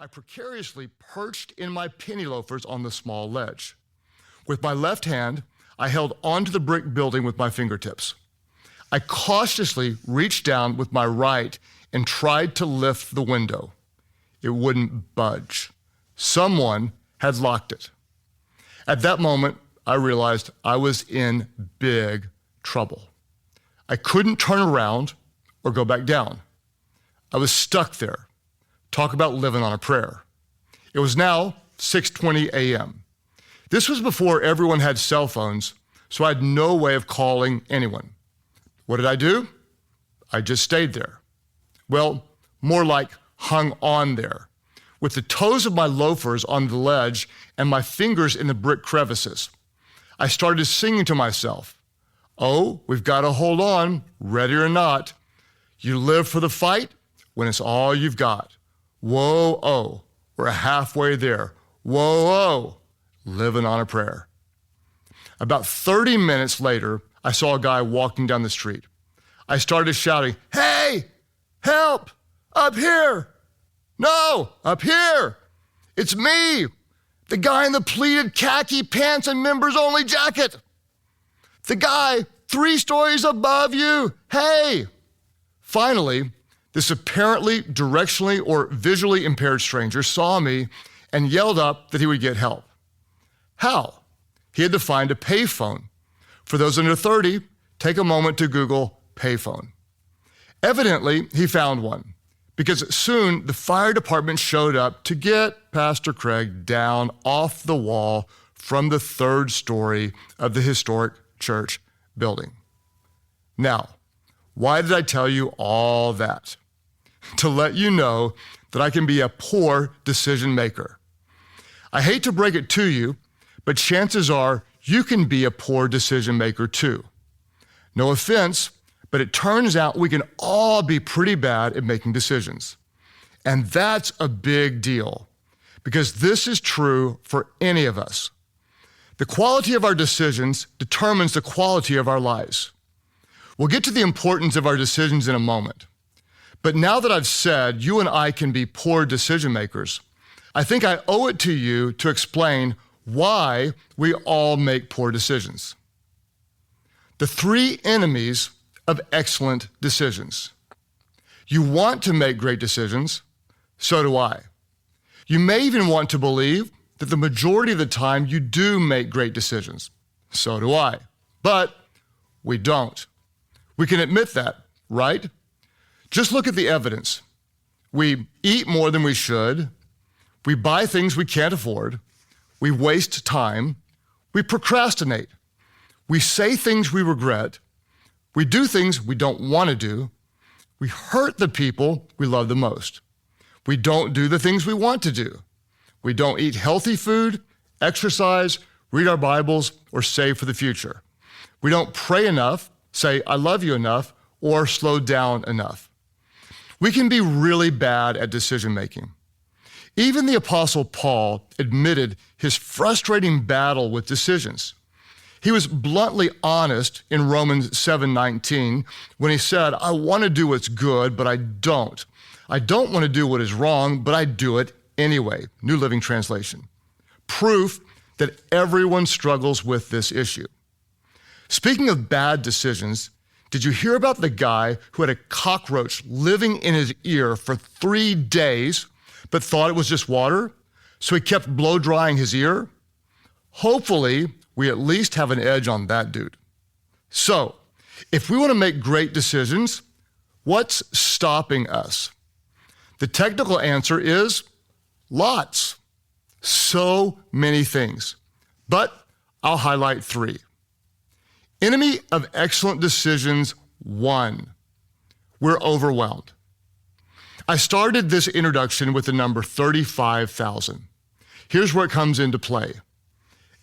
I precariously perched in my penny loafers on the small ledge. With my left hand, I held onto the brick building with my fingertips. I cautiously reached down with my right and tried to lift the window. It wouldn't budge. Someone had locked it. At that moment, I realized I was in big trouble. I couldn't turn around or go back down. I was stuck there. Talk about living on a prayer. It was now 6:20 a.m. This was before everyone had cell phones, so I had no way of calling anyone. What did I do? I just stayed there. Well, more like hung on there, with the toes of my loafers on the ledge and my fingers in the brick crevices. I started singing to myself, "Oh, we've got to hold on, ready or not. You live for the fight when it's all you've got. Whoa, oh, we're halfway there. Whoa, oh, living on a prayer." About 30 minutes later, I saw a guy walking down the street. I started shouting, "Hey, help, up here. No, up here. It's me, the guy in the pleated khaki pants and members-only jacket. The guy 3 stories above you. Hey." Finally, this apparently directionally or visually impaired stranger saw me and yelled up that he would get help. How? He had to find a payphone. For those under 30, take a moment to Google payphone. Evidently, he found one, because soon the fire department showed up to get Pastor Craig down off the wall from the 3rd story of the historic church building. Now, why did I tell you all that? To let you know that I can be a poor decision maker. I hate to break it to you, but chances are you can be a poor decision maker too. No offense, but it turns out we can all be pretty bad at making decisions. And that's a big deal, because this is true for any of us. The quality of our decisions determines the quality of our lives. We'll get to the importance of our decisions in a moment. But now that I've said you and I can be poor decision makers, I think I owe it to you to explain why we all make poor decisions. The 3 enemies of excellent decisions. You want to make great decisions, so do I. You may even want to believe that the majority of the time you do make great decisions, so do I. But we don't. We can admit that, right? Just look at the evidence. We eat more than we should. We buy things we can't afford. We waste time. We procrastinate. We say things we regret. We do things we don't want to do. We hurt the people we love the most. We don't do the things we want to do. We don't eat healthy food, exercise, read our Bibles, or save for the future. We don't pray enough, say, "I love you" enough, or slow down enough. We can be really bad at decision making. Even the Apostle Paul admitted his frustrating battle with decisions. He was bluntly honest in Romans 7:19 when he said, "I want to do what's good, but I don't. I don't want to do what is wrong, but I do it anyway." New Living Translation. Proof that everyone struggles with this issue. Speaking of bad decisions, did you hear about the guy who had a cockroach living in his ear for 3 days, but thought it was just water, so he kept blow drying his ear? Hopefully, we at least have an edge on that dude. So, if we want to make great decisions, what's stopping us? The technical answer is lots. So many things. But I'll highlight 3. Enemy of excellent decisions 1. We're overwhelmed. I started this introduction with the number 35,000. Here's where it comes into play.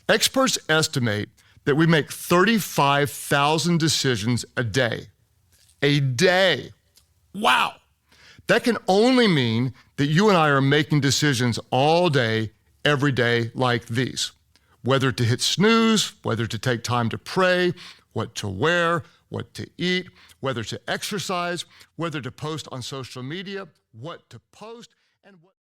Experts estimate that we make 35,000 decisions a day. A day. Wow. That can only mean that you and I are making decisions all day, every day like these. Whether to hit snooze, whether to take time to pray, what to wear, what to eat, whether to exercise, whether to post on social media, what to post, and what